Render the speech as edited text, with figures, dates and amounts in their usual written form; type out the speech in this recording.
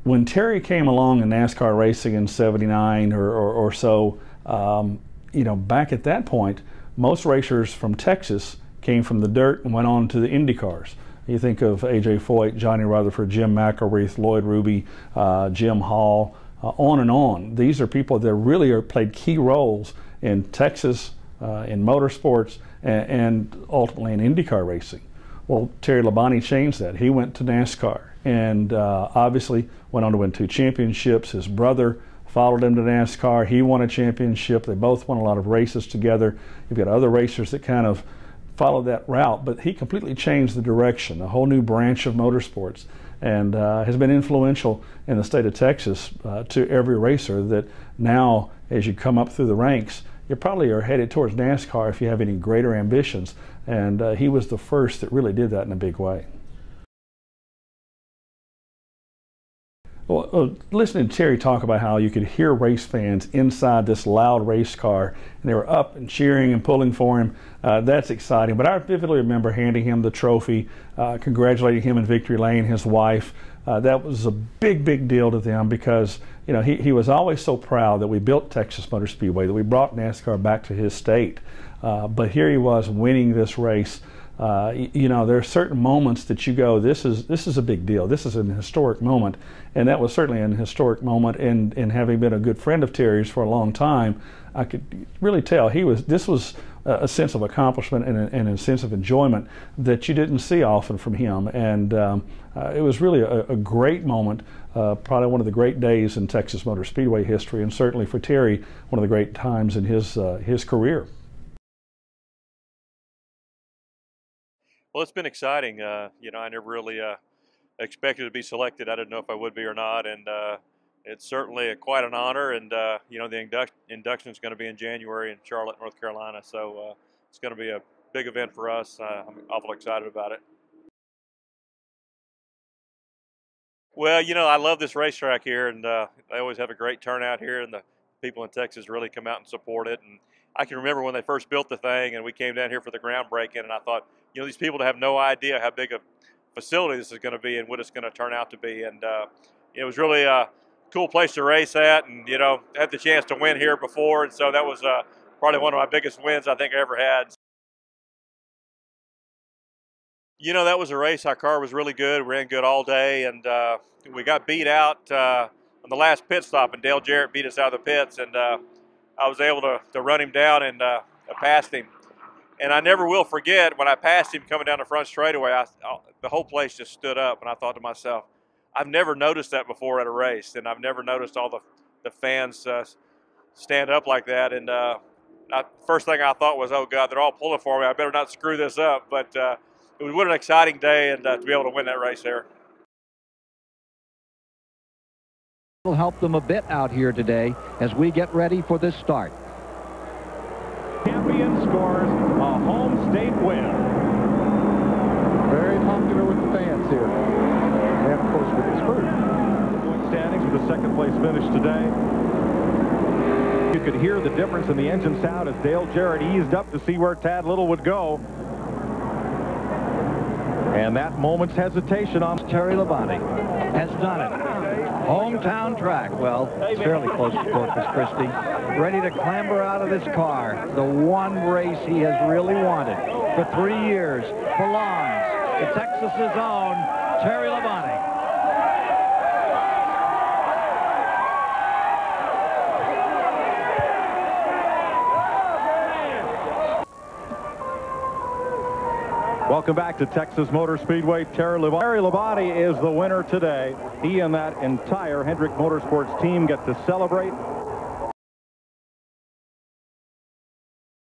When Terry came along in NASCAR racing in '79 or so, you know, back at that point, most racers from Texas came from the dirt and went on to the Indy cars. You think of A.J. Foyt, Johnny Rutherford, Jim McElreath, Lloyd Ruby, Jim Hall, on and on. These are people that really played key roles in Texas, in motorsports, and ultimately in IndyCar racing. Well, Terry Labonte changed that. He went to NASCAR and obviously went on to win 2 championships. His brother followed him to NASCAR. He won a championship. They both won a lot of races together. You've got other racers that kind of followed that route, but he completely changed the direction, a whole new branch of motorsports, and has been influential in the state of Texas to every racer that now, as you come up through the ranks, you probably are headed towards NASCAR if you have any greater ambitions, and he was the first that really did that in a big way. Well, listening to Terry talk about how you could hear race fans inside this loud race car, and they were up and cheering and pulling for him, that's exciting. But I vividly remember handing him the trophy, congratulating him in Victory Lane, his wife. That was a big, big deal to them because, you know, he was always so proud that we built Texas Motor Speedway, that we brought NASCAR back to his state. But here he was winning this race. You know, there are certain moments that you go, this is a big deal. This is an historic moment, and that was certainly an historic moment. And having been a good friend of Terry's for a long time, I could really tell this was a sense of accomplishment and a sense of enjoyment that you didn't see often from him. And it was really a great moment, probably one of the great days in Texas Motor Speedway history, and certainly for Terry, one of the great times in his career. Well, it's been exciting. You know, I never really expected to be selected. I didn't know if I would be or not, and it's certainly quite an honor. And you know, the induction is going to be in January in Charlotte, North Carolina, so it's going to be a big event for us. I'm awful excited about it. Well, you know, I love this racetrack here, and they always have a great turnout here, and the people in Texas really come out and support it. And I can remember when they first built the thing, and we came down here for the groundbreaking, and I thought, you know, these people have no idea how big a facility this is going to be and what it's going to turn out to be. And it was really a cool place to race at, and, you know, had the chance to win here before, and so that was probably one of my biggest wins I think I ever had. You know, that was a race. Our car was really good, ran good all day, and we got beat out on the last pit stop, and Dale Jarrett beat us out of the pits, and I was able to run him down and passed him. And I never will forget when I passed him coming down the front straightaway, the whole place just stood up, and I thought to myself, I've never noticed that before at a race, and I've never noticed all the fans stand up like that. And first thing I thought was, oh God, they're all pulling for me. I better not screw this up. But it was an exciting day, and to be able to win that race there. Will help them a bit out here today as we get ready for this start. Champion scores a home state win. Very popular with the fans here. And of course with his crew. Point standings with the second place finish today. You could hear the difference in the engine sound as Dale Jarrett eased up to see where Tad Little would go. And that moment's hesitation on Terry Labonte has done it. Hometown track. Well, it's fairly close to Corpus Christi. Ready to clamber out of this car. The one race he has really wanted for 3 years belongs to Texas's own Terry Labonte. Welcome back to Texas Motor Speedway. Terry Labonte is the winner today. He and that entire Hendrick Motorsports team get to celebrate